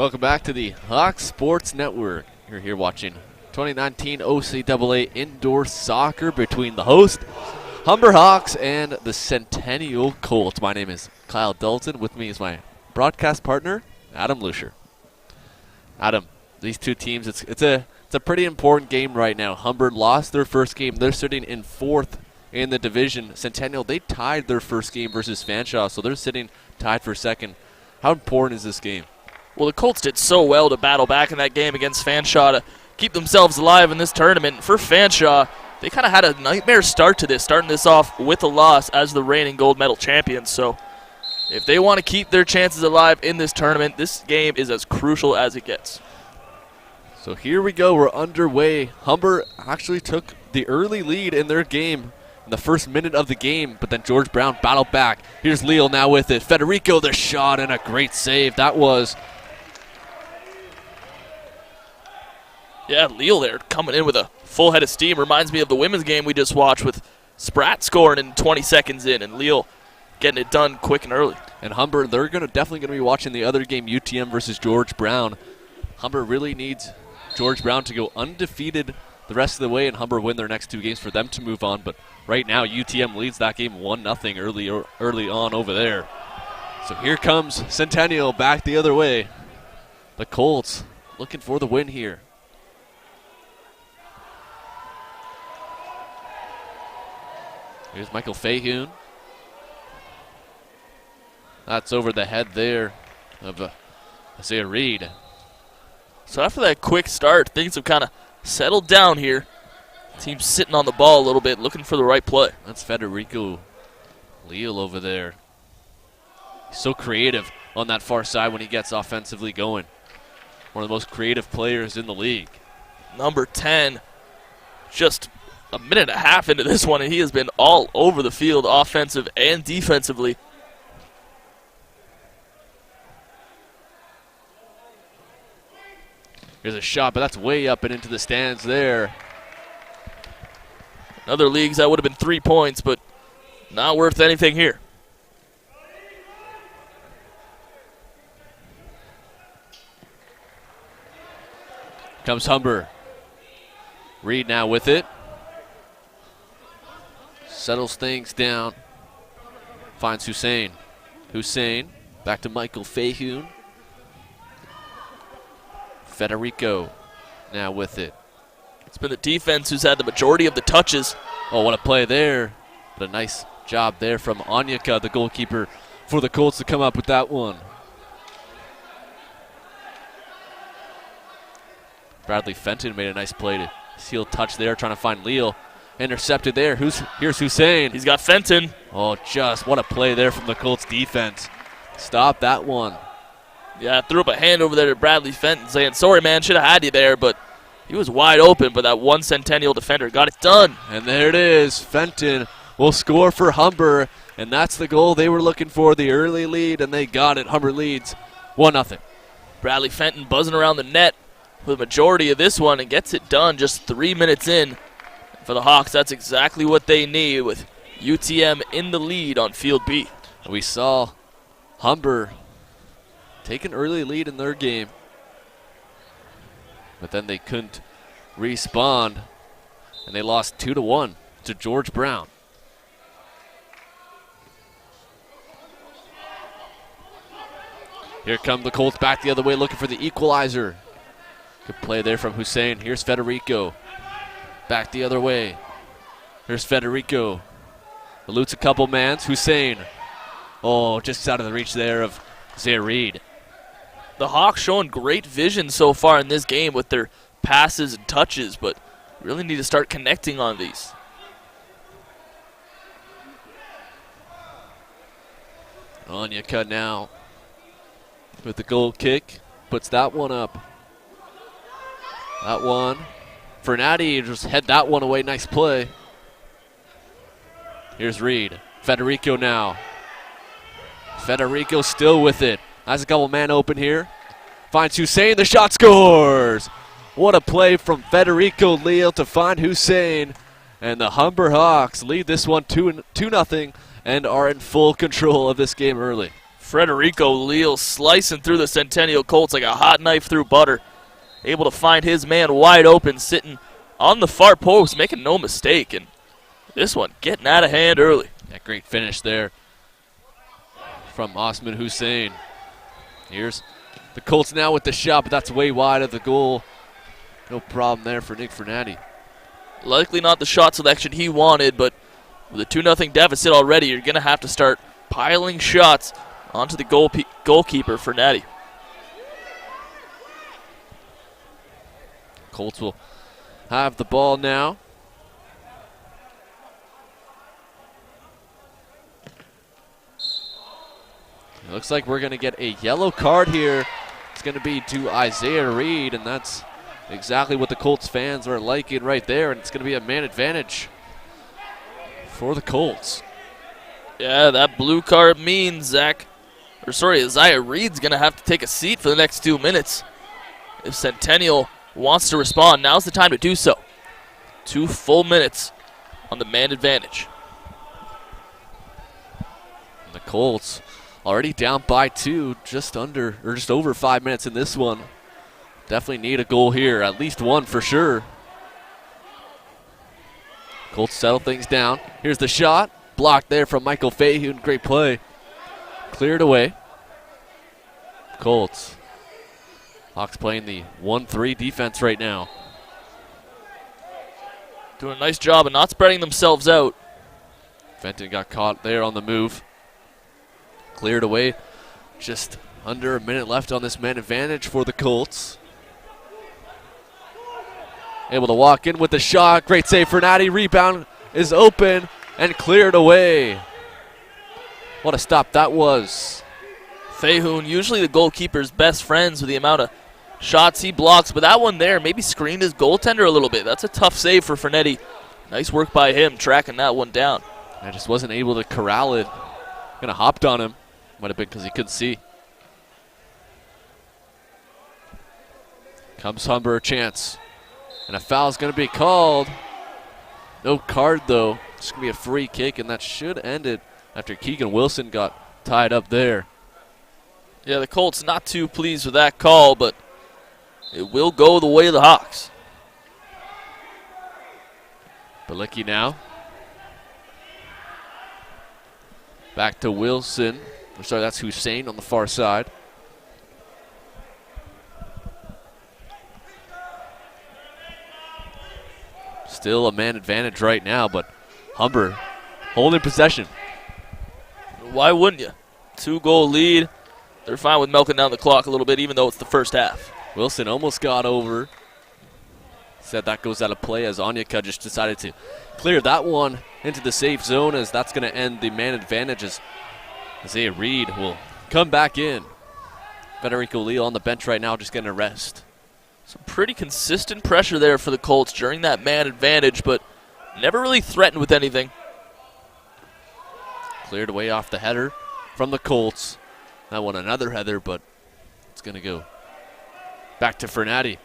Welcome back to the Hawks Sports Network. You're here watching 2019 OCAA Indoor Soccer between the host, Humber Hawks, and the Centennial Colts. My name is Kyle Dalton. With me is my broadcast partner, Adam Lucier. Adam, these two teams, it's a pretty important game right now. Humber lost their first game. They're sitting in fourth in the division. Centennial, they tied their first game versus Fanshawe, so they're sitting tied for second. How important is this game? Well, the Colts did so well to battle back in that game against Fanshawe to keep themselves alive in this tournament. For Fanshawe, they kind of had a nightmare start to this, starting this off with a loss as the reigning gold medal champions. So if they want to keep their chances alive in this tournament, this game is as crucial as it gets. So here we go. We're underway. Humber actually took the early lead in their game in the first minute of the game, but then George Brown battled back. Here's Leal now with it. Federico, the shot, and a great save. That was... Yeah, Leal there coming in with a full head of steam. Reminds me of the women's game we just watched with Spratt scoring in 20 seconds in and Leal getting it done quick and early. And Humber, they're definitely going to be watching the other game, UTM versus George Brown. Humber really needs George Brown to go undefeated the rest of the way and Humber win their next two games for them to move on. But right now, UTM leads that game 1-0 early on over there. So here comes Centennial back the other way. The Colts looking for the win here. Here's Michael Fahun. That's over the head there of Isaiah Reed. So after that quick start, things have kind of settled down here. Team's sitting on the ball a little bit, looking for the right play. That's Federico Leal over there. He's so creative on that far side when he gets offensively going. One of the most creative players in the league. Number 10, just a minute and a half into this one, and he has been all over the field, offensive and defensively. Here's a shot, but that's way up and into the stands there. In other leagues, that would have been 3 points, but not worth anything here. Comes Humber. Reed now with it. Settles things down. Finds Hussein. Hussein back to Michael Fahun. Federico now with it. It's been the defense who's had the majority of the touches. Oh, what a play there. But a nice job there from Onyeka, the goalkeeper, for the Colts to come up with that one. Bradley Fenton made a nice play to seal touch there, trying to find Leal. Intercepted there. Here's Hussein. He's got Fenton. Oh, just what a play there from the Colts defense. Stop that one. Yeah, threw up a hand over there to Bradley Fenton saying, sorry, man, should have had you there, but he was wide open, but that one Centennial defender got it done. And there it is. Fenton will score for Humber, and that's the goal they were looking for, the early lead, and they got it. Humber leads 1-0. Bradley Fenton buzzing around the net for the majority of this one and gets it done just 3 minutes in. For the Hawks, that's exactly what they need with UTM in the lead on Field B. We saw Humber take an early lead in their game, but then they couldn't respond, and they lost 2-1 to George Brown. Here come the Colts back the other way looking for the equalizer. Good play there from Hussein. Here's Federico. Back the other way. Here's Federico. Elutes a couple mans. Hussein. Oh, just out of the reach there of Isaiah Reed. The Hawks showing great vision so far in this game with their passes and touches, but really need to start connecting on these. Onyeka now with the goal kick. Puts that one up. That one. Fernati just head that one away. Nice play. Here's Reed. Federico now. Federico still with it. Has a couple man open here. Finds Hussein. The shot scores. What a play from Federico Leal to find Hussein. And the Humber Hawks lead this one 2-0 and are in full control of this game early. Federico Leal slicing through the Centennial Colts like a hot knife through butter. Able to find his man wide open, sitting on the far post, making no mistake. And this one getting out of hand early. Yeah, great finish there from Osman Hussein. Here's the Colts now with the shot, but that's way wide of the goal. No problem there for Nick Fernandi. Likely not the shot selection he wanted, but with a 2-0 deficit already, you're going to have to start piling shots onto the goalkeeper, Fernandi. Colts will have the ball now. It looks like we're going to get a yellow card here. It's going to be to Isaiah Reed, and that's exactly what the Colts fans are liking right there, and it's going to be a man advantage for the Colts. Yeah, that blue card means Isaiah Reed's going to have to take a seat for the next 2 minutes. If Centennial wants to respond, now's the time to do so. 2 full minutes on the man advantage. And the Colts already down by 2, just over 5 minutes in this one. Definitely need a goal here, at least one for sure. Colts settle things down. Here's the shot. Blocked there from Michael Fahun. Great play. Cleared away. Colts. Hawks playing the 1-3 defense right now. Doing a nice job of not spreading themselves out. Fenton got caught there on the move. Cleared away. Just under a minute left on this man advantage for the Colts. Able to walk in with the shot. Great save for Natty. Rebound is open and cleared away. What a stop that was. Fahun, usually the goalkeeper's best friends with the amount of shots he blocks, but that one there maybe screened his goaltender a little bit. That's a tough save for Fernetti. Nice work by him tracking that one down. I just wasn't able to corral it. Kind of hopped on him. Might have been because he couldn't see. Comes Humber, a chance. And a foul's going to be called. No card, though. It's going to be a free kick, and that should end it after Keegan Wilson got tied up there. Yeah, the Colts not too pleased with that call, but it will go the way of the Hawks. Balicki now. Back to Wilson. Sorry, that's Hussein on the far side. Still a man advantage right now, but Humber holding possession. Why wouldn't you? 2-goal lead. They're fine with milking down the clock a little bit, even though it's the first half. Wilson almost got over. Said that goes out of play as Onyeka just decided to clear that one into the safe zone, as that's going to end the man advantage as Isaiah Reed will come back in. Federico Leal on the bench right now just getting a rest. Some pretty consistent pressure there for the Colts during that man advantage, but never really threatened with anything. Cleared away off the header from the Colts. That one another header, but it's going to go back to Fernandi.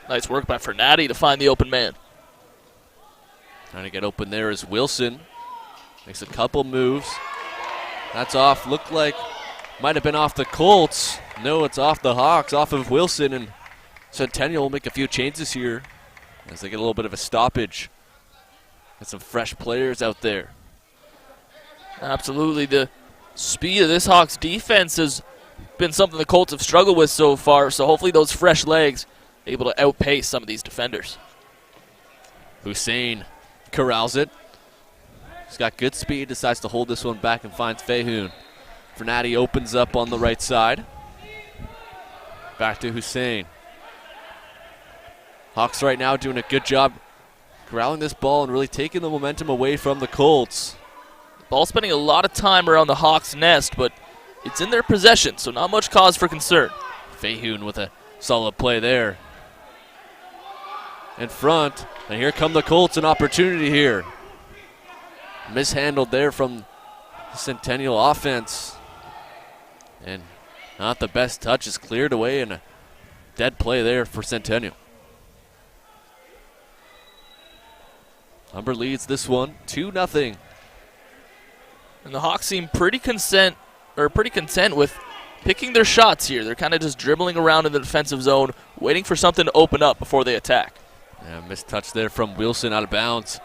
Nice work by Fernandi to find the open man. Trying to get open there is Wilson. Makes a couple moves. That's off. Looked like might have been off the Colts. No, it's off the Hawks, off of Wilson, and Centennial will make a few changes here as they get a little bit of a stoppage. Got some fresh players out there. Absolutely. The speed of this Hawks defense has been something the Colts have struggled with so far, so hopefully those fresh legs able to outpace some of these defenders. Hussein corrals it. He's got good speed, decides to hold this one back and finds Fahun. Fernandi opens up on the right side. Back to Hussein. Hawks right now doing a good job corralling this ball and really taking the momentum away from the Colts. Ball spending a lot of time around the Hawks' nest, but it's in their possession, so not much cause for concern. Fahun with a solid play there. In front, and here come the Colts, an opportunity here. Mishandled there from the Centennial offense. And not the best touch is cleared away, and a dead play there for Centennial. Humber leads this one 2-0. And the Hawks seem pretty content are pretty content with picking their shots here. They're kind of just dribbling around in the defensive zone, waiting for something to open up before they attack. Yeah, missed touch there from Wilson out of bounds.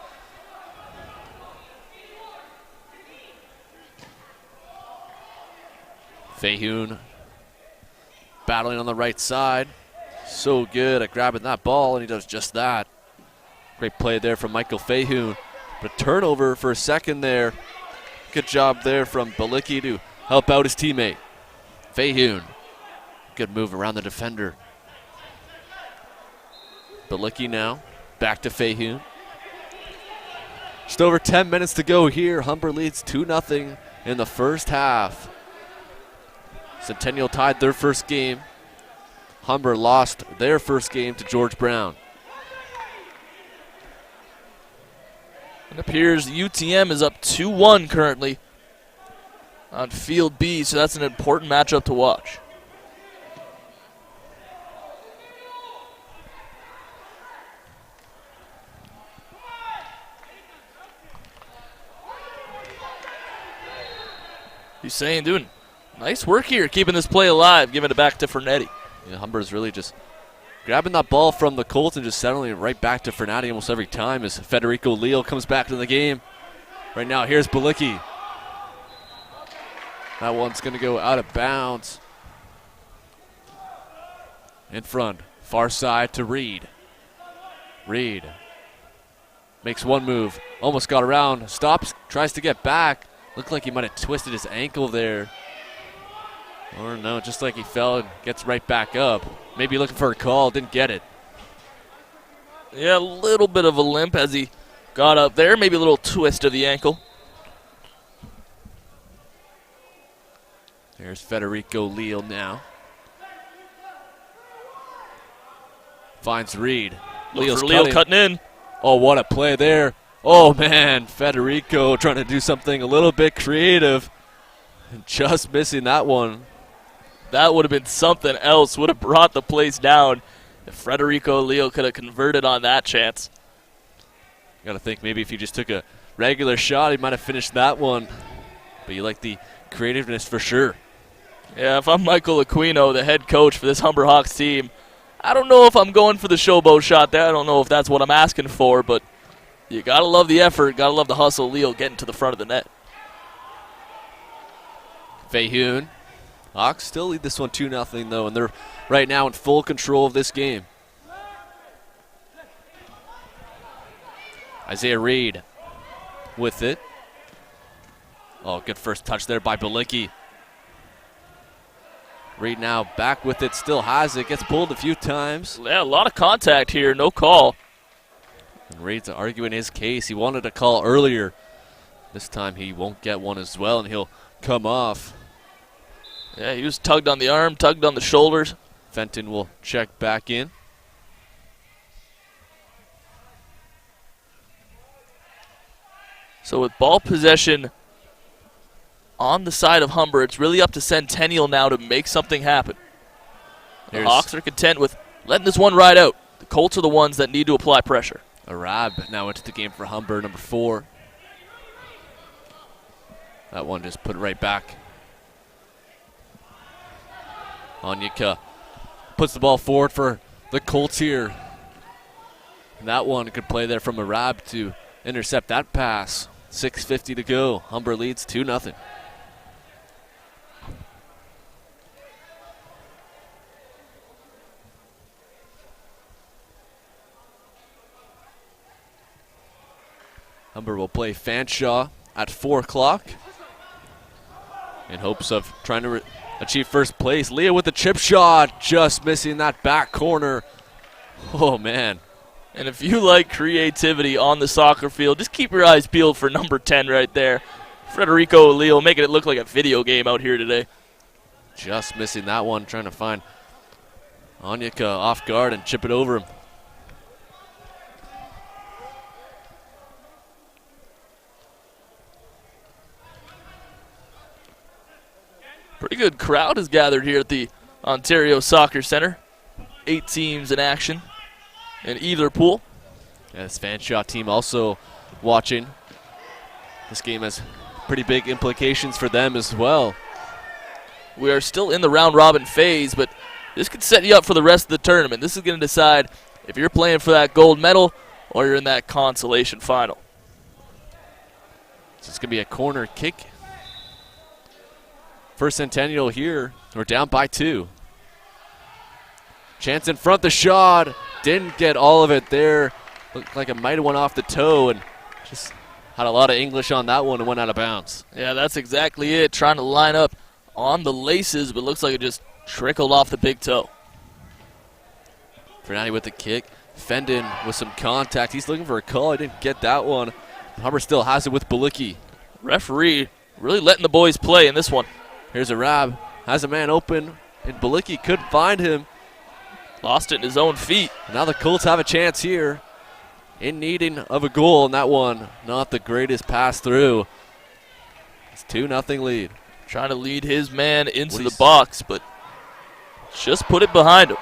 Fahun battling on the right side. So good at grabbing that ball, and he does just that. Great play there from Michael Fahun. But a turnover for a second there. Good job there from Balicki to help out his teammate. Fahun. Good move around the defender. Balicki now. Back to Fahun. Just over 10 minutes to go here. Humber leads 2-0 in the first half. Centennial tied their first game. Humber lost their first game to George Brown. It appears UTM is up 2-1 currently on Field B, so that's an important matchup to watch. Hussein doing nice work here, keeping this play alive, giving it back to Fernetti. Yeah, Humber's really just grabbing that ball from the Colts and just settling it right back to Fernetti almost every time as Federico Leal comes back to the game. Right now, here's Balicki. That one's going to go out of bounds. In front, far side to Reed. Reed makes one move, almost got around, stops, tries to get back. Looked like he might have twisted his ankle there. Or no, just like he fell and gets right back up. Maybe looking for a call, didn't get it. Yeah, a little bit of a limp as he got up there. Maybe a little twist of the ankle. There's Federico Leal now. Finds Reed. Leal cutting in. Oh, what a play there. Oh, man, Federico trying to do something a little bit creative. And just missing that one. That would have been something else. Would have brought the place down if Federico Leal could have converted on that chance. Got to think maybe if he just took a regular shot, he might have finished that one. But you like the creativeness for sure. Yeah, if I'm Michael Aquino, the head coach for this Humber Hawks team, I don't know if I'm going for the showboat shot there. I don't know if that's what I'm asking for, but you got to love the effort, got to love the hustle. Leal getting to the front of the net. Fahun. Hawks still lead this one 2-0 though, and they're right now in full control of this game. Isaiah Reed with it. Oh, good first touch there by Balicki. Reed now back with it, still has it, gets pulled a few times. Yeah, a lot of contact here, no call. And Reed's arguing his case. He wanted a call earlier. This time he won't get one as well, and he'll come off. Yeah, he was tugged on the arm, tugged on the shoulders. Fenton will check back in. So with ball possession on the side of Humber, it's really up to Centennial now to make something happen. The Hawks are content with letting this one ride out. The Colts are the ones that need to apply pressure. Arab now into the game for Humber, number 4. That one just put it right back. Onyeka puts the ball forward for the Colts here. And that one, good play there from Arab to intercept that pass. 6:50 to go. Humber leads 2-0. Humber will play Fanshawe at 4 o'clock in hopes of trying to achieve first place. Leah with the chip shot, just missing that back corner. Oh, man. And if you like creativity on the soccer field, just keep your eyes peeled for number 10 right there. Federico Leal making it look like a video game out here today. Just missing that one, trying to find Onyeka off guard and chip it over him. Pretty good crowd is gathered here at the Ontario Soccer Center. 8 teams in action in either pool. Yeah, this Fanshawe team also watching. This game has pretty big implications for them as well. We are still in the round-robin phase, but this could set you up for the rest of the tournament. This is going to decide if you're playing for that gold medal or you're in that consolation final. So it's going to be a corner kick for Centennial here. We're down by 2. Chance in front, the shot. Didn't get all of it there. Looked like it might have went off the toe and just had a lot of English on that one and went out of bounds. Yeah, that's exactly it. Trying to line up on the laces, but looks like it just trickled off the big toe. Fernandes with the kick. Fendon with some contact. He's looking for a call. He didn't get that one. Humber still has it with Balicki. Referee really letting the boys play in this one. Here's Arab. Has a man open, and Balicki couldn't find him. Lost it in his own feet. Now the Colts have a chance here in needing of a goal, and that one not the greatest pass through. It's 2-0 lead. Trying to lead his man into the box, but just put it behind him.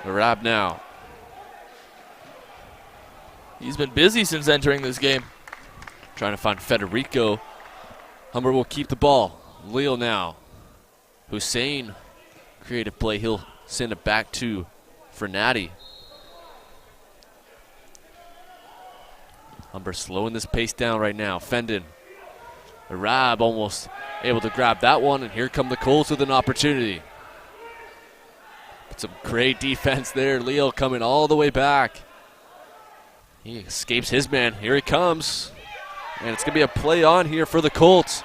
Arab now. He's been busy since entering this game. Trying to find Federico. Humber will keep the ball. Leo now. Hussein, creative play. He'll send it back to Fernandes. Humber slowing this pace down right now. Fendon. Arab almost able to grab that one, and here come the Colts with an opportunity. But some great defense there. Leo coming all the way back. He escapes his man. Here he comes. And it's going to be a play on here for the Colts.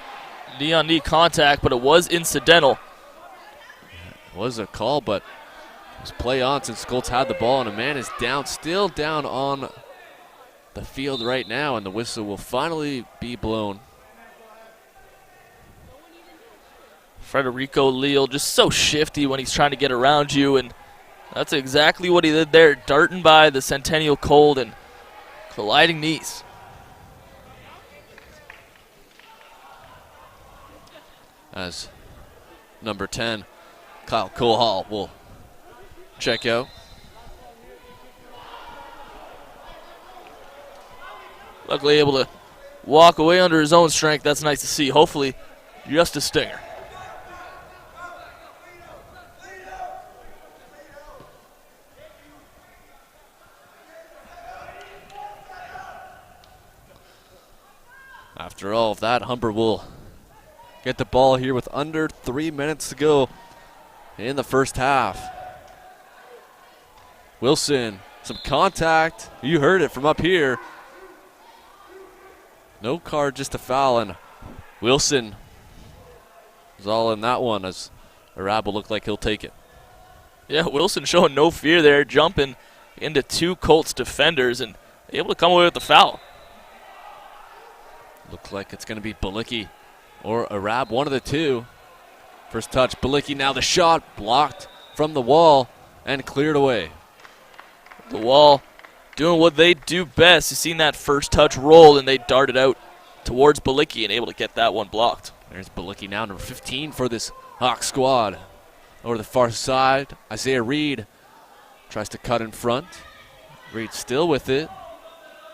Knee-on-knee contact, but it was incidental. It was a call, but it was play on since Colts had the ball, and a man is down, still down on the field right now, and the whistle will finally be blown. Federico Leal just so shifty when he's trying to get around you, and that's exactly what he did there, darting by the Centennial Cold and colliding knees. As number 10, Kyle Kohal will check out. Luckily able to walk away under his own strength. That's nice to see. Hopefully just a stinger. After all of that, Humber will get the ball here with under 3 minutes to go in the first half. Wilson, some contact. You heard it from up here. No card, just a foul, and Wilson is all in that one as Arab will look like he'll take it. Yeah, Wilson showing no fear there, jumping into 2 Colts defenders and able to come away with the foul. Looks like it's going to be Balicki or Arab, one of the two. First touch, Balicki, now the shot blocked from the wall and cleared away. The wall doing what they do best. You've seen that first touch roll, and they darted out towards Balicki and able to get that one blocked. There's Balicki now, number 15 for this Hawk squad. Over the far side, Isaiah Reed tries to cut in front. Reed still with it.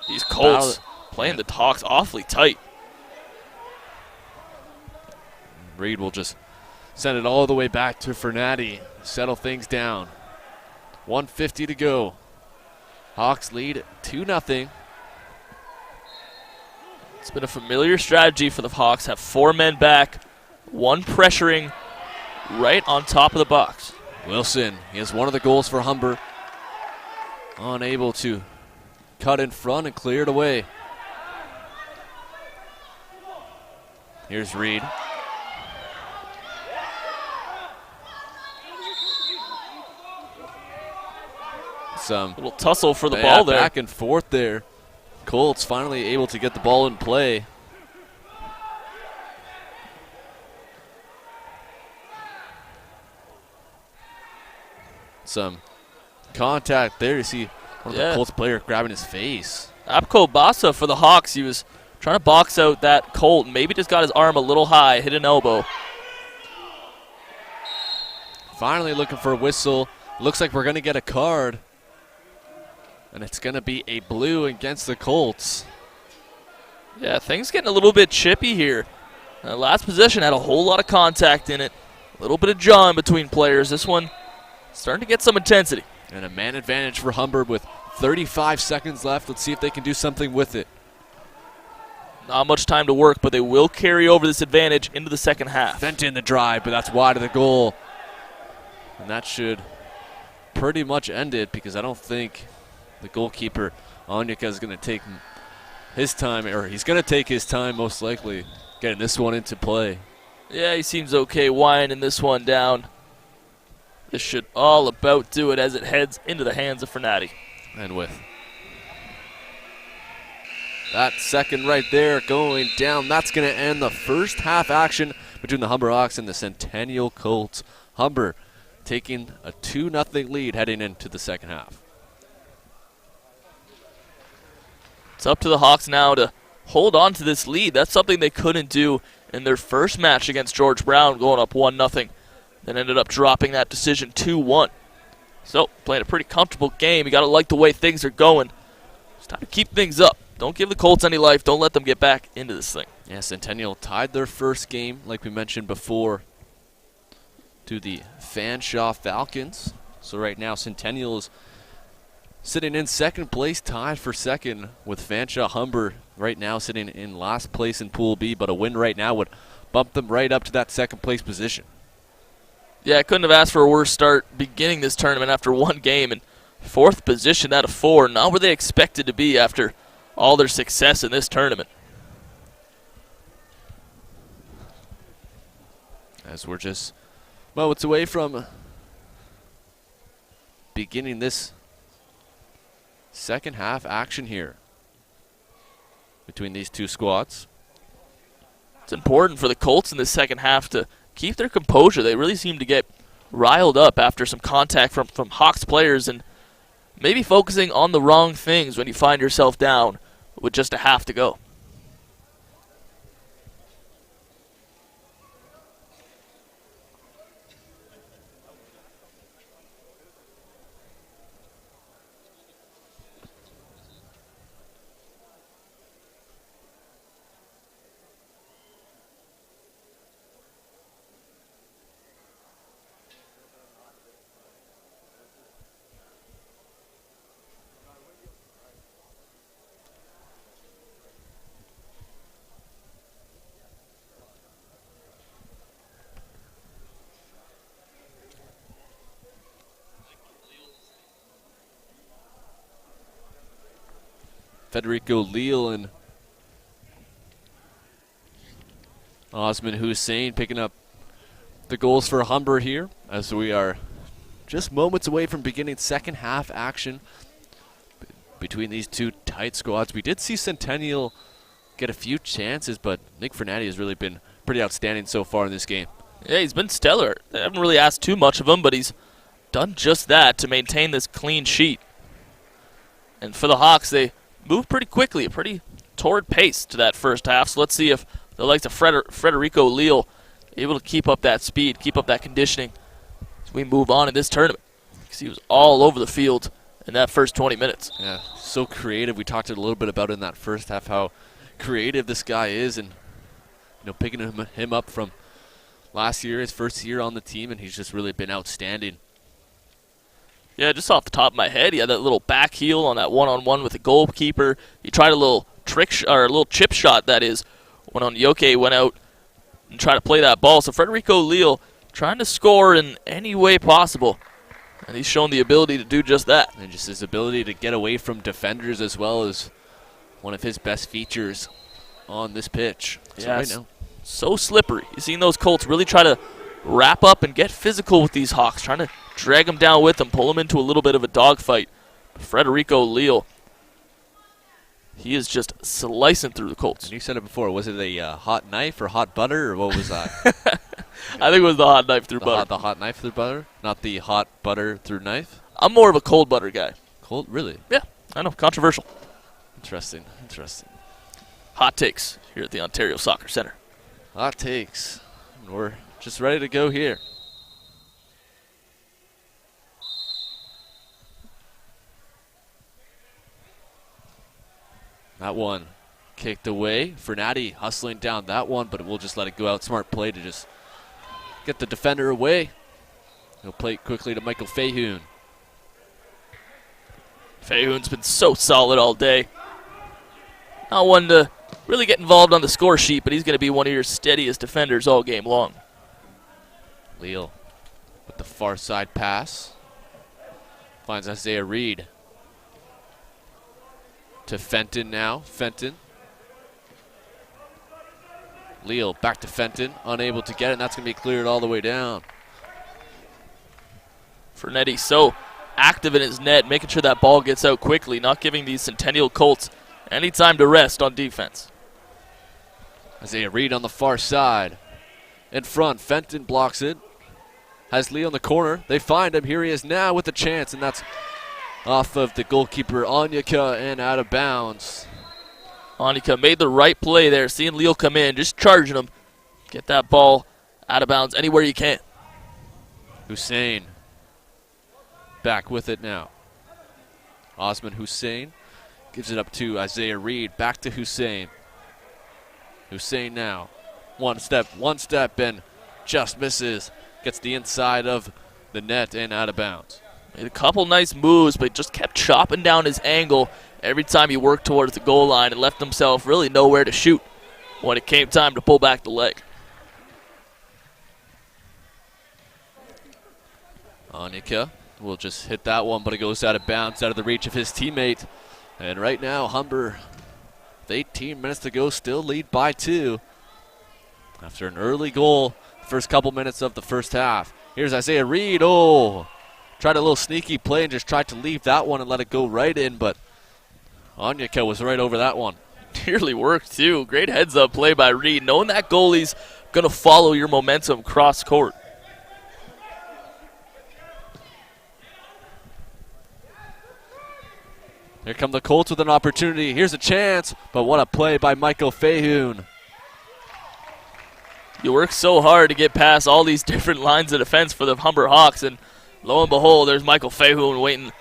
These Colts playing the Hawks awfully tight. Reed will just send it all the way back to Fernandes. Settle things down. 1:50 to go. Hawks lead 2-0. It's been a familiar strategy for the Hawks. Have 4 men back, 1 pressuring right on top of the box. Wilson, he has one of the goals for Humber. Unable to cut in front and clear it away. Here's Reed. Some little tussle for the ball there. Back and forth there. Colts finally able to get the ball in play. Some contact there. You see one of the Colts player grabbing his face. Apko Bassa for the Hawks. He was trying to box out that Colt. Maybe just got his arm a little high, hit an elbow. Finally looking for a whistle. Looks like we're going to get a card. And it's going to be a blue against the Colts. Yeah, things getting a little bit chippy here. Last possession had a whole lot of contact in it. A little bit of jawing between players. This one starting to get some intensity. And a man advantage for Humber with 35 seconds left. Let's see if they can do something with it. Not much time to work, but they will carry over this advantage into the second half. Fenton the drive, but that's wide of the goal. And that should pretty much end it because I don't think the goalkeeper, Onyeka, is going to take his time, or he's going to take his time most likely getting this one into play. Yeah, he seems okay winding this one down. This should all about do it as it heads into the hands of Fernati. And with that second right there going down, that's going to end the first half action between the Humber Hawks and the Centennial Colts. Humber taking a 2-0 lead heading into the second half. It's up to the Hawks now to hold on to this lead. That's something they couldn't do in their first match against George Brown, going up 1-0. Then ended up dropping that decision 2-1. So, playing a pretty comfortable game. You got to like the way things are going. It's time to keep things up. Don't give the Colts any life. Don't let them get back into this thing. Yeah, Centennial tied their first game, like we mentioned before, to the Fanshawe Falcons. So right now, Centennial is sitting in second place, tied for second with Fanshawe. Humber right now sitting in last place in Pool B, but a win right now would bump them right up to that second place position. Yeah, I couldn't have asked for a worse start beginning this tournament after one game, and fourth position out of four, not where they expected to be after all their success in this tournament. As we're just moments away from beginning this second half action here between these two squads. It's important for the Colts in the second half to keep their composure. They really seem to get riled up after some contact from Hawks players and maybe focusing on the wrong things when you find yourself down with just a half to go. Federico Leal and Osman Hussein picking up the goals for Humber here as we are just moments away from beginning second half action between these two tight squads. We did see Centennial get a few chances, but Nick Fernati has really been pretty outstanding so far in this game. Yeah, he's been stellar. They haven't really asked too much of him, but he's done just that to maintain this clean sheet. And for the Hawks, they moved pretty quickly, a pretty torrid pace to that first half. So let's see if the likes of Federico Leal able to keep up that speed, keep up that conditioning as we move on in this tournament. Because he was all over the field in that first 20 minutes. Yeah, so creative. We talked a little bit about in that first half how creative this guy is, and picking him up from last year, his first year on the team, and he's just really been outstanding. Yeah, just off the top of my head, he had that little back heel on that one-on-one with the goalkeeper. He tried a little or a little chip shot, that is, when Onyeka went out and tried to play that ball. So Federico Leal trying to score in any way possible, and he's shown the ability to do just that. And just his ability to get away from defenders as well is one of his best features on this pitch. Yeah, right now. So slippery. You've seen those Colts really try to wrap up and get physical with these Hawks, trying to drag them down with them, pull them into a little bit of a dogfight. Federico Leal, he is just slicing through the Colts. And you said it before. Was it a hot knife or hot butter, or what was that? I think it was the hot knife through butter. The hot knife through butter, not the hot butter through knife? I'm more of a cold butter guy. Cold? Really? Yeah, I know. Controversial. Interesting. Hot takes here at the Ontario Soccer Center. Hot takes. And we're just ready to go here. That one kicked away. Fernati hustling down that one, but we'll just let it go out. Smart play to just get the defender away. He'll play it quickly to Michael Fahun. Fahun's been so solid all day. Not one to really get involved on the score sheet, but he's going to be one of your steadiest defenders all game long. Leal with the far side pass. Finds Isaiah Reed. To Fenton now. Fenton. Leal back to Fenton. Unable to get it, and that's going to be cleared all the way down. Fernati so active in his net, making sure that ball gets out quickly, not giving these Centennial Colts any time to rest on defense. Isaiah Reed on the far side. In front, Fenton blocks it. Has Lee on the corner. They find him. Here he is now with a chance, and that's off of the goalkeeper, Onyeka, and out of bounds. Onyeka made the right play there, seeing Leal come in, just charging him. Get that ball out of bounds anywhere you can. Hussein back with it now. Osman Hussein gives it up to Isaiah Reed. Back to Hussein. Hussein now. One step, and just misses. Gets the inside of the net and out of bounds. Made a couple nice moves, but just kept chopping down his angle every time he worked towards the goal line and left himself really nowhere to shoot when it came time to pull back the leg. Onyeka will just hit that one, but it goes out of bounds, out of the reach of his teammate. And right now, Humber, with 18 minutes to go, still lead by 2. After an early goal, first couple minutes of the first half. Here's Isaiah Reed. Oh, tried a little sneaky play and just tried to leave that one and let it go right in, but Onyeka was right over that one. Nearly worked, too. Great heads-up play by Reed, knowing that goalie's going to follow your momentum cross-court. Here come the Colts with an opportunity. Here's a chance, but what a play by Michael Fahun. You work so hard to get past all these different lines of defense for the Humber Hawks, and lo and behold, there's Michael Fahun waiting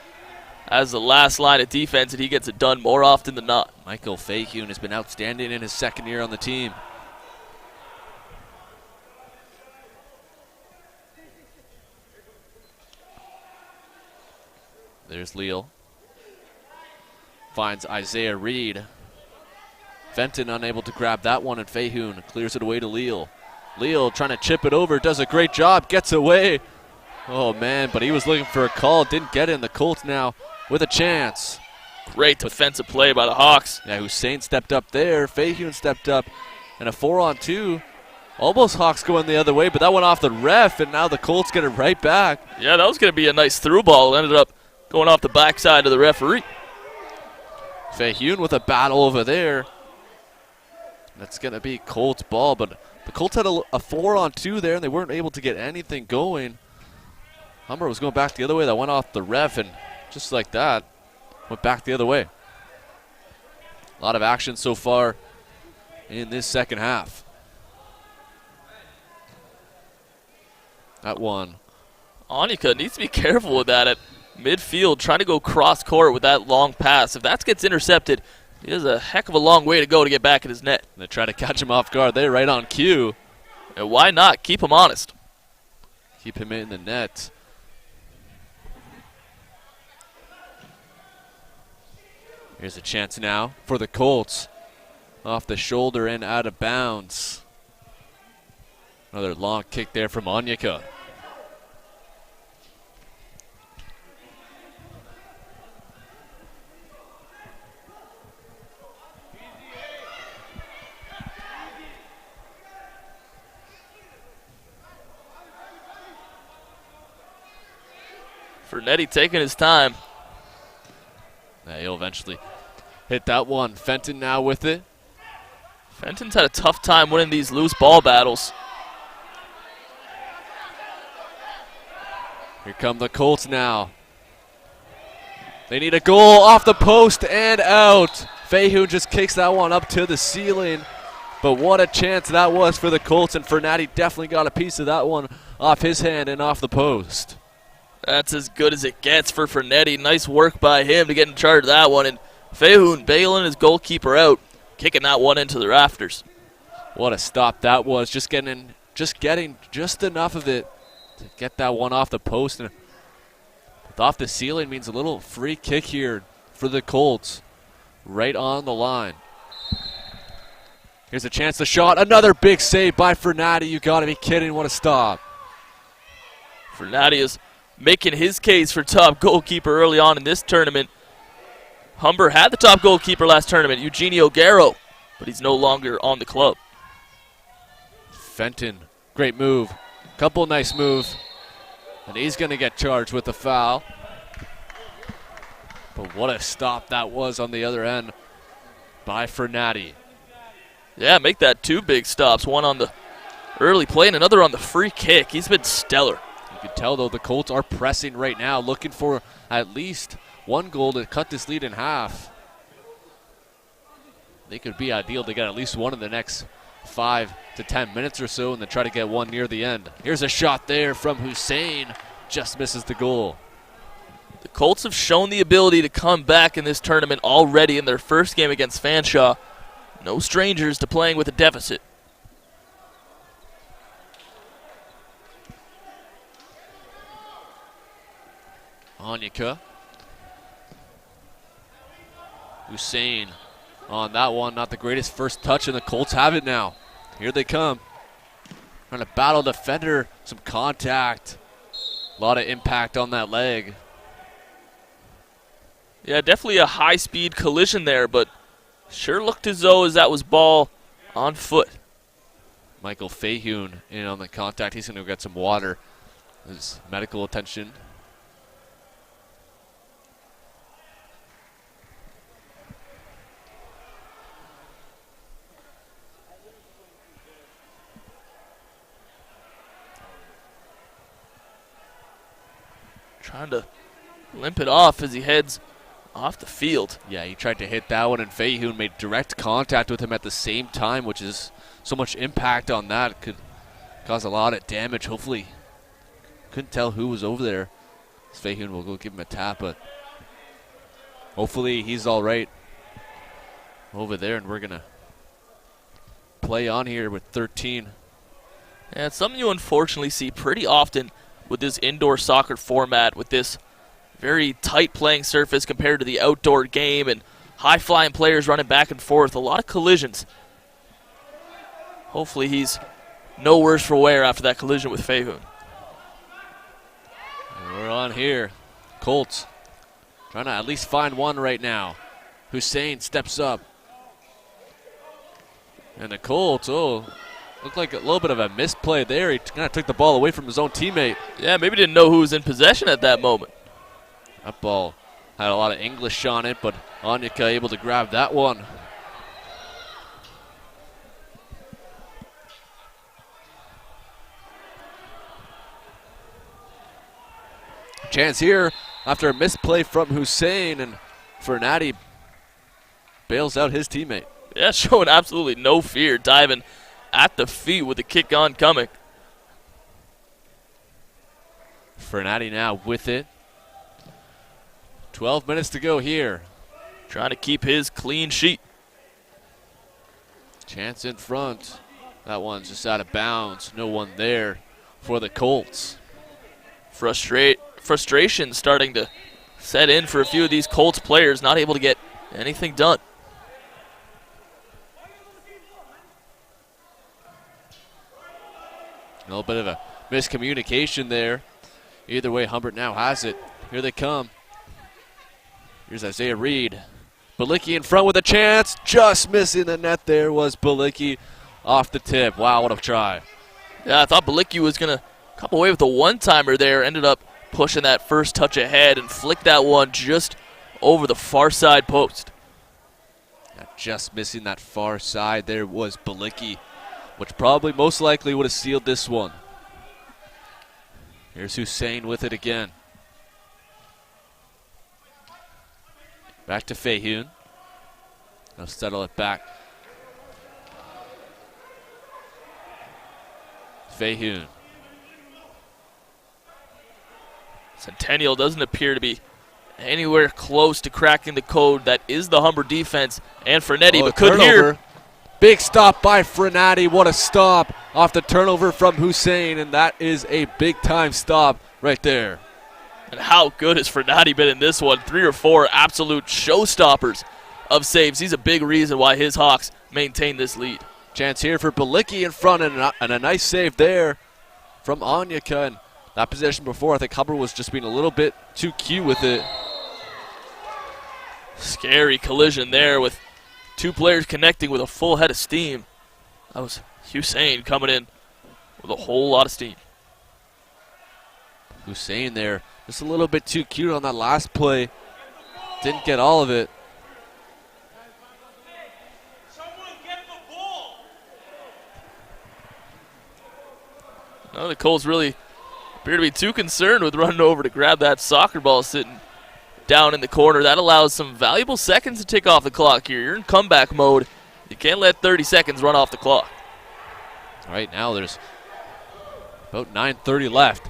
as the last line of defense, and he gets it done more often than not. Michael Fahun has been outstanding in his second year on the team. There's Leal. Finds Isaiah Reed. Fenton unable to grab that one, and Fahun clears it away to Leal. Leal trying to chip it over, does a great job, gets away. Oh man, but he was looking for a call, didn't get it, and the Colts now with a chance. Great defensive play by the Hawks. Yeah, Hussein stepped up there, Fahun stepped up, and a 4-on-2. Almost Hawks going the other way, but that went off the ref, and now the Colts get it right back. Yeah, that was going to be a nice through ball. It ended up going off the backside of the referee. Fahun with a battle over there. That's going to be Colts ball, but the Colts had a 4-on-2 there, and they weren't able to get anything going. Humber was going back the other way. That went off the ref, and just like that, went back the other way. A lot of action so far in this second half. That one. Onyeka needs to be careful with that at midfield, trying to go cross-court with that long pass. If that gets intercepted, he has a heck of a long way to go to get back in his net. They try to catch him off guard. They're right on cue. And why not? Keep him honest. Keep him in the net. Here's a chance now for the Colts. Off the shoulder and out of bounds. Another long kick there from Onyeka. Fernati taking his time. Yeah, he'll eventually hit that one. Fenton now with it. Fenton's had a tough time winning these loose ball battles. Here come the Colts now. They need a goal off the post and out. Fahun just kicks that one up to the ceiling. But what a chance that was for the Colts, and Fernati definitely got a piece of that one off his hand and off the post. That's as good as it gets for Fernati. Nice work by him to get in charge of that one. And Fahun bailing his goalkeeper out. kicking that one into the rafters. What a stop that was. Just getting just enough of it to get that one off the post. And off the ceiling means a little free kick here for the Colts. Right on the line. Here's a chance to shot. Another big save by Fernati. You got to be kidding. What a stop. Fernati is making his case for top goalkeeper early on in this tournament. Humber had the top goalkeeper last tournament, Eugenio Guerrero, but he's no longer on the club. Fenton, great move. Couple nice moves. And he's going to get charged with a foul. But what a stop that was on the other end by Fernati. Yeah, make that 2 big stops. One on the early play and another on the free kick. He's been stellar. You can tell, though, the Colts are pressing right now, looking for at least 1 goal to cut this lead in half. They could be ideal to get at least one in the next 5 to 10 minutes or so and then try to get one near the end. Here's a shot there from Hussein. Just misses the goal. The Colts have shown the ability to come back in this tournament already in their first game against Fanshawe. No strangers to playing with a deficit. Onyeka. Hussein on that one. Not the greatest first touch, and the Colts have it now. Here they come. Trying to battle defender. Some contact. A lot of impact on that leg. Yeah, definitely a high-speed collision there, but sure looked as though as that was ball on foot. Michael Fahun in on the contact. He's going to go get some water. His medical attention. Trying to limp it off as he heads off the field. Yeah, he tried to hit that one, and Fahun made direct contact with him at the same time, which is so much impact on that. It could cause a lot of damage. Hopefully, couldn't tell who was over there. Fahun will go give him a tap, but hopefully he's all right over there, and we're going to play on here with 13. Yeah, it's something you unfortunately see pretty often with this indoor soccer format, with this very tight playing surface compared to the outdoor game and high-flying players running back and forth. A lot of collisions. Hopefully he's no worse for wear after that collision with Fahun. We're on here. Colts trying to at least find one right now. Hussein steps up. And the Colts, looked like a little bit of a misplay there. He kind of took the ball away from his own teammate. Yeah, maybe didn't know who was in possession at that moment. That ball had a lot of English on it, but Onyeka able to grab that one. Chance here after a misplay from Hussein, and Fernati bails out his teammate. Yeah, showing absolutely no fear, diving at the feet with the kick on coming. Fernati now with it. 12 minutes to go here. Trying to keep his clean sheet. Chance in front. That one's just out of bounds. No one there for the Colts. Frustration starting to set in for a few of these Colts players, not able to get anything done. A little bit of a miscommunication there. Either way, Humber now has it. Here they come. Here's Isaiah Reed. Balicki in front with a chance. Just missing the net there was Balicki off the tip. Wow, what a try. Yeah, I thought Balicki was going to come away with a one-timer there. Ended up pushing that first touch ahead and flicked that one just over the far side post. Yeah, just missing that far side there was Balicki, which probably most likely would have sealed this one. Here's Hussein with it again. Back to Fahun. They'll settle it back. Fahun. Centennial doesn't appear to be anywhere close to cracking the code that is the Humber defense and Frenetti, but could hear. hear. Big stop by Frenetti. What a stop off the turnover from Hussein, and that is a big-time stop right there. And how good has Frenetti been in this one? 3 or 4 absolute showstoppers of saves. He's a big reason why his Hawks maintain this lead. Chance here for Balicki in front, and a nice save there from Onyeka. And that possession before, I think Humber was just being a little bit too cute with it. Scary collision there with 2 players connecting with a full head of steam. That was Hussein coming in with a whole lot of steam. Hussein there, just a little bit too cute on that last play. Didn't get all of it. No, the Colts really appear to be too concerned with running over to grab that soccer ball sitting down in the corner. That allows some valuable seconds to tick off the clock here. You're in comeback mode. You can't let 30 seconds run off the clock. Right now there's about 9:30 left.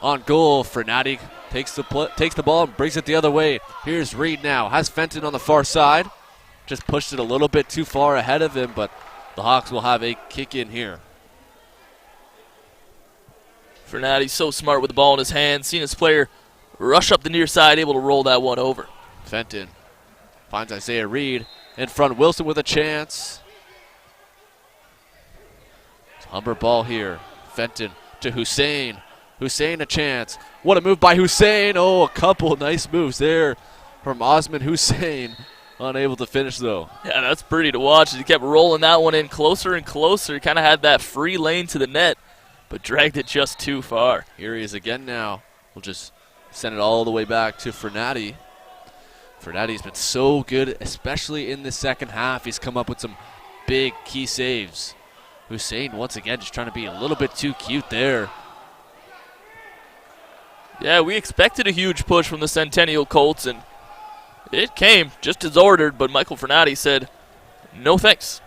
On goal, Frenetti takes the ball and brings it the other way. Here's Reed now. Has Fenton on the far side. Just pushed it a little bit too far ahead of him, but the Hawks will have a kick in here. Frenetti so smart with the ball in his hand. Seen his player rush up the near side, able to roll that one over. Fenton finds Isaiah Reed in front. Wilson with a chance. It's Humber ball here. Fenton to Hussein. Hussein a chance. What a move by Hussein. Oh, a couple nice moves there from Osman Hussein. Unable to finish though. Yeah, that's pretty to watch. He kept rolling that one in closer and closer. Kind of had that free lane to the net, but dragged it just too far. Here he is again now. We'll just send it all the way back to Frenetti. Frenetti's been so good, especially in the second half. He's come up with some big key saves. Hussein, once again, just trying to be a little bit too cute there. Yeah, we expected a huge push from the Centennial Colts, and it came just as ordered, but Michael Frenetti said, no thanks.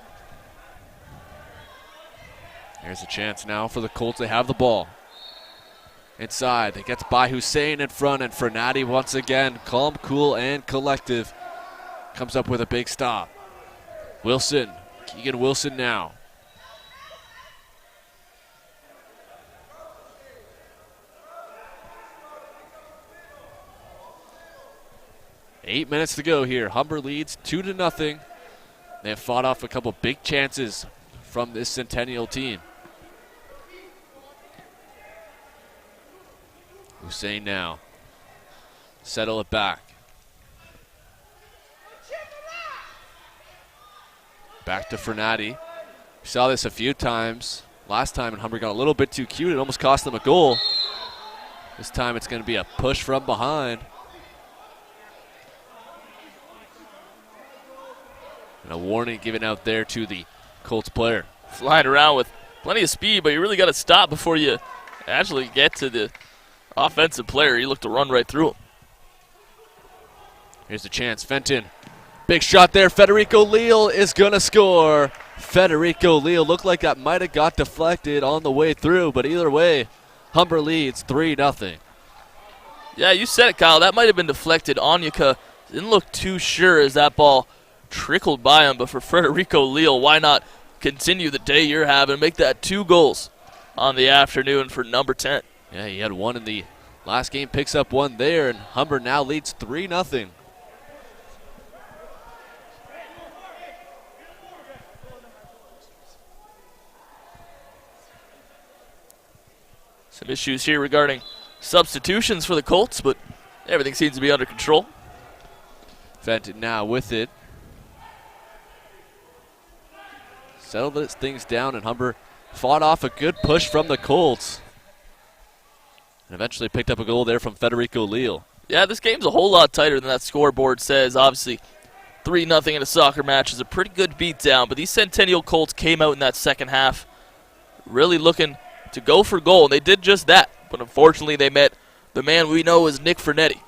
Here's a chance now for the Colts. They have the ball. Inside, it gets by Hussein in front, and Frenetti once again, calm, cool, and collective, comes up with a big stop. Wilson, Keegan Wilson now. Eight minutes to go here. Humber leads 2-0. They have fought off a couple big chances from this Centennial team. Hussein now. Settle it back. Back to Frenetti. We saw this a few times. Last time, and Humber got a little bit too cute. It almost cost them a goal. This time it's going to be a push from behind. And a warning given out there to the Colts player. Flying around with plenty of speed, but you really got to stop before you actually get to the offensive player. You look to run right through him. Here's the chance. Fenton. Big shot there. Federico Leal is going to score. Federico Leal looked like that might have got deflected on the way through, but either way, Humber leads 3-0. Yeah, you said it, Kyle. That might have been deflected. Onyeka didn't look too sure as that ball trickled by him, but for Federico Leal, why not continue the day you're having and make that 2 goals on the afternoon for number 10? Yeah, he had 1 in the last game, picks up 1 there, and Humber now leads 3-0. Some issues here regarding substitutions for the Colts, but everything seems to be under control. Fenton now with it. Settled things down, and Humber fought off a good push from the Colts. And eventually picked up a goal there from Federico Leal. Yeah, this game's a whole lot tighter than that scoreboard says. Obviously, 3-0 in a soccer match is a pretty good beatdown, but these Centennial Colts came out in that second half really looking to go for goal, and they did just that. But unfortunately, they met the man we know as Nick Frenetti,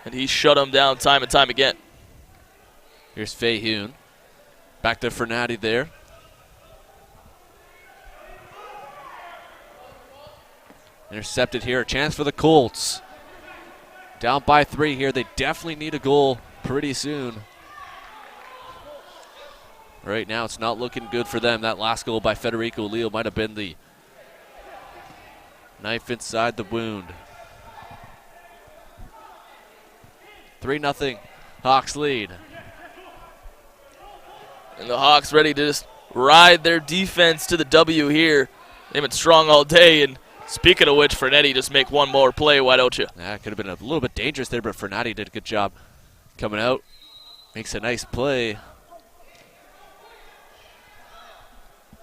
and he shut them down time and time again. Here's Fahun. Back to Frenetti there. Intercepted here. A chance for the Colts. Down by 3 here. They definitely need a goal pretty soon. Right now, it's not looking good for them. That last goal by Federico Leo might have been the knife inside the wound. 3-0 Hawks lead. And the Hawks ready to just ride their defense to the W here. They've been strong all day, and speaking of which, Fernetti, just make one more play, why don't you? That could have been a little bit dangerous there, but Fernetti did a good job coming out. Makes a nice play.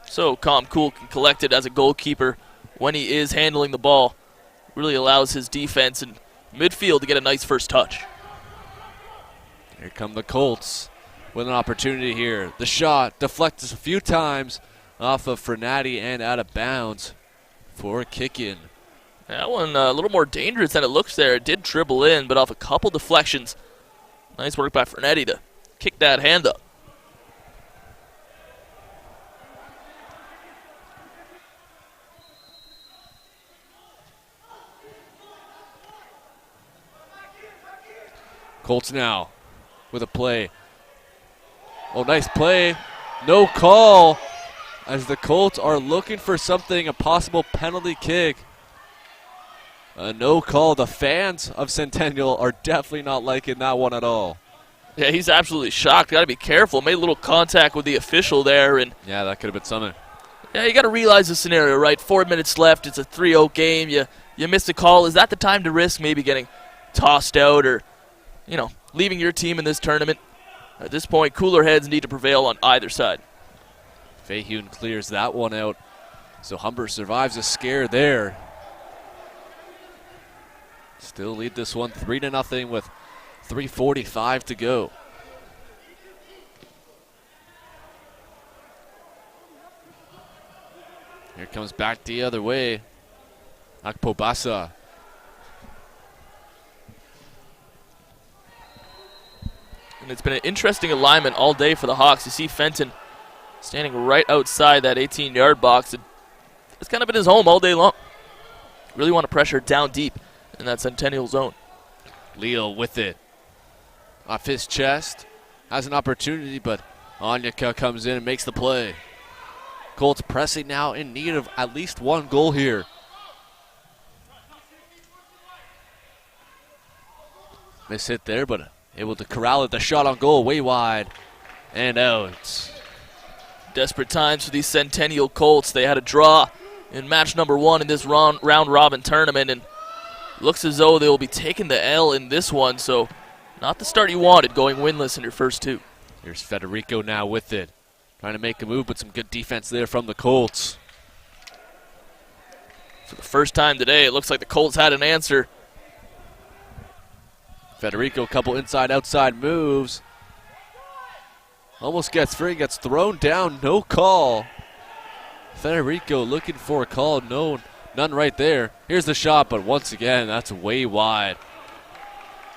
So calm, cool, and collected as a goalkeeper when he is handling the ball. Really allows his defense and midfield to get a nice first touch. Here come the Colts with an opportunity here. The shot deflects a few times off of Fernetti and out of bounds for a kick-in. That one a little more dangerous than it looks there. It did dribble in, but off a couple deflections. Nice work by Fernetti to kick that hand up. Colts now with a play. Oh, nice play. No call as the Colts are looking for something, a possible penalty kick. No call. The fans of Centennial are definitely not liking that one at all. Yeah, he's absolutely shocked. Got to be careful. Made a little contact with the official there. And yeah, that could have been something. Yeah, you got to realize the scenario, right? 4 minutes left. It's a 3-0 game. You missed a call. Is that the time to risk maybe getting tossed out or, you know, leaving your team in this tournament? At this point, cooler heads need to prevail on either side. Fahun clears that one out. So Humber survives a scare there. Still lead this one 3-0 with 3:45 to go. Here comes back the other way. Akpobasa. And it's been an interesting alignment all day for the Hawks. You see Fenton standing right outside that 18-yard box. And it's kind of been his home all day long. Really want to pressure down deep in that Centennial zone. Leo with it. Off his chest. Has an opportunity, but Onyeka comes in and makes the play. Colts pressing now, in need of at least one goal here. Miss hit there, but able to corral it. The shot on goal way wide and out. Desperate times for these Centennial Colts. They had a draw in match number 1 in this round-robin tournament, and looks as though they will be taking the L in this one, so not the start you wanted, going winless in your first 2. Here's Federico now with it. Trying to make a move, but some good defense there from the Colts. For the first time today, it looks like the Colts had an answer. Federico, a couple inside-outside moves. Almost gets free, gets thrown down, no call. Federico looking for a call, none right there. Here's the shot, but once again, that's way wide.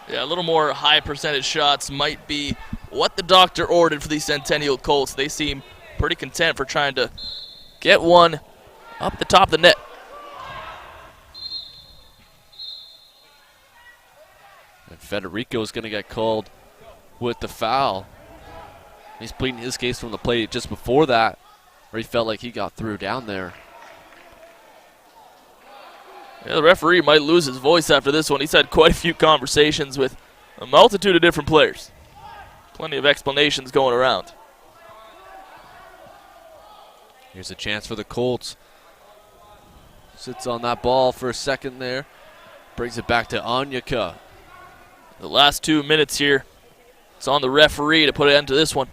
Yeah, a little more high percentage shots might be what the doctor ordered for the Centennial Colts. They seem pretty content for trying to get one up the top of the net. And Federico's going to get called with the foul. He's pleading his case from the play just before that, where he felt like he got through down there. Yeah, the referee might lose his voice after this one. He's had quite a few conversations with a multitude of different players. Plenty of explanations going around. Here's a chance for the Colts. Sits on that ball for a second there. Brings it back to Onyeka. The last 2 minutes here. It's on the referee to put an end to this one.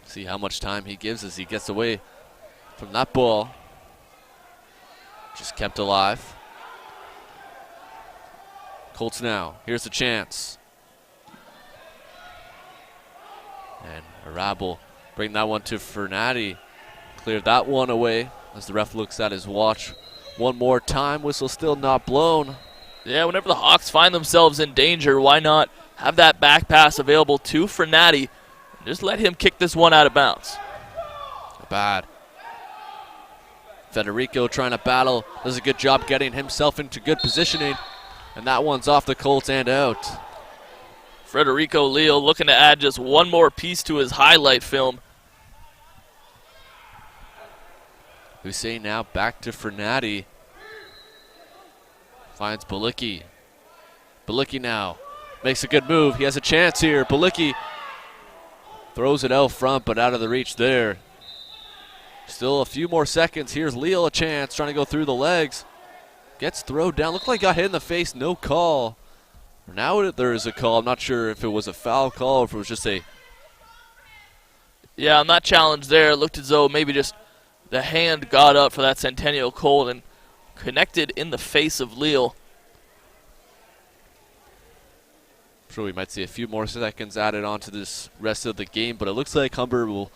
See how much time he gives as he gets away from that ball. Just kept alive. Colts now. Here's a chance. And Arabal bring that one to Fernetti. Cleared that one away as the ref looks at his watch one more time. Whistle still not blown. Yeah, whenever the Hawks find themselves in danger, why not have that back pass available to Fernetti and just let him kick this one out of bounds. Not bad. Federico trying to battle. Does a good job getting himself into good positioning. And that one's off the Colts and out. Federico Leal looking to add just one more piece to his highlight film. Hussein now back to Fernati. Finds Balicki. Balicki now makes a good move. He has a chance here. Balicki throws it out front, but out of the reach there. Still a few more seconds. Here's Leal a chance, trying to go through the legs. Gets thrown down. Looked like he got hit in the face. No call. Now there is a call. I'm not sure if it was a foul call or if it was just a... Yeah, on that challenge there, it looked as though maybe just the hand got up for that Centennial Colt and connected in the face of Leal. I'm sure we might see a few more seconds added on to this rest of the game, but it looks like Humber will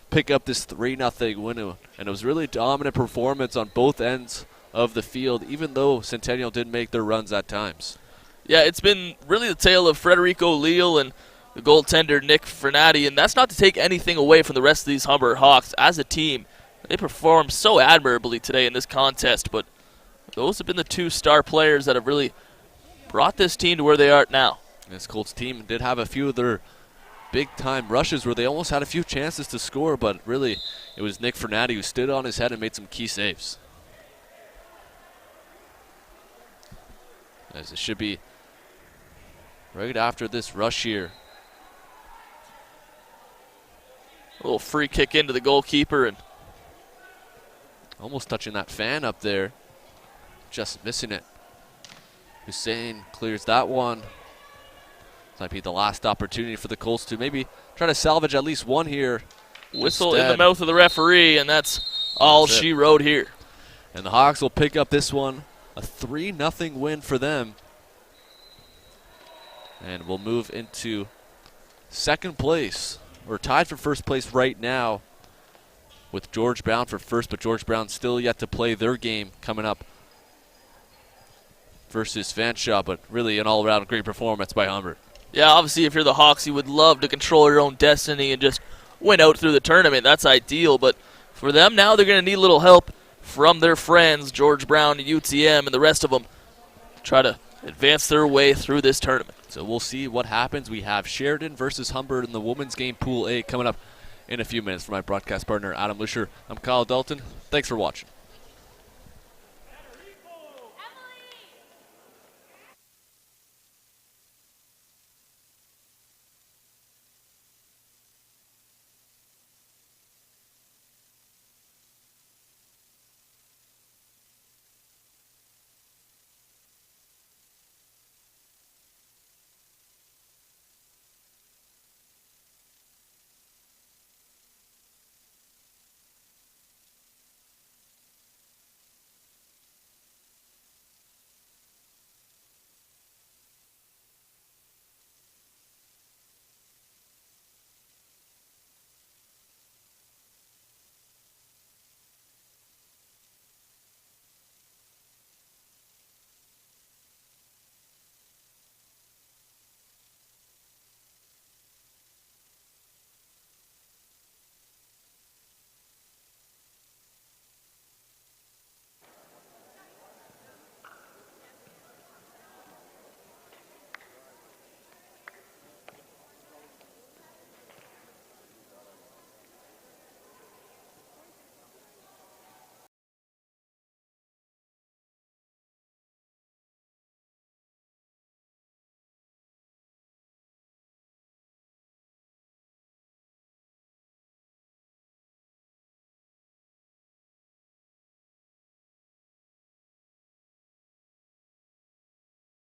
pick up this 3-0 win, and it was really dominant performance on both ends of the field, even though Centennial did make their runs at times. Yeah, it's been really the tale of Federico Leal and the goaltender Nick Fernati, and that's not to take anything away from the rest of these Humber Hawks. As a team, they performed so admirably today in this contest, but those have been the two star players that have really brought this team to where they are now. This Colts team did have a few of their big-time rushes where they almost had a few chances to score, but really it was Nick Fernati who stood on his head and made some key saves. As it should be right after this rush here. A little free kick into the goalkeeper and almost touching that fan up there. Just missing it. Hussein clears that one. This might be the last opportunity for the Colts to maybe try to salvage at least one here. Whistle in the mouth of the referee, and that's all she wrote here. And the Hawks will pick up this one. A 3-0 win for them. And we'll move into second place. We're tied for first place right now with George Brown for first, but George Brown still yet to play their game coming up versus Fanshawe, but really an all-around great performance by Humber. Yeah, obviously if you're the Hawks, you would love to control your own destiny and just win out through the tournament. That's ideal, but for them now they're going to need a little help from their friends, George Brown, UTM, and the rest of them, to try to advance their way through this tournament. So we'll see what happens. We have Sheridan versus Humber in the women's game, Pool A, coming up in a few minutes. For my broadcast partner, Adam Lusher, I'm Kyle Dalton. Thanks for watching.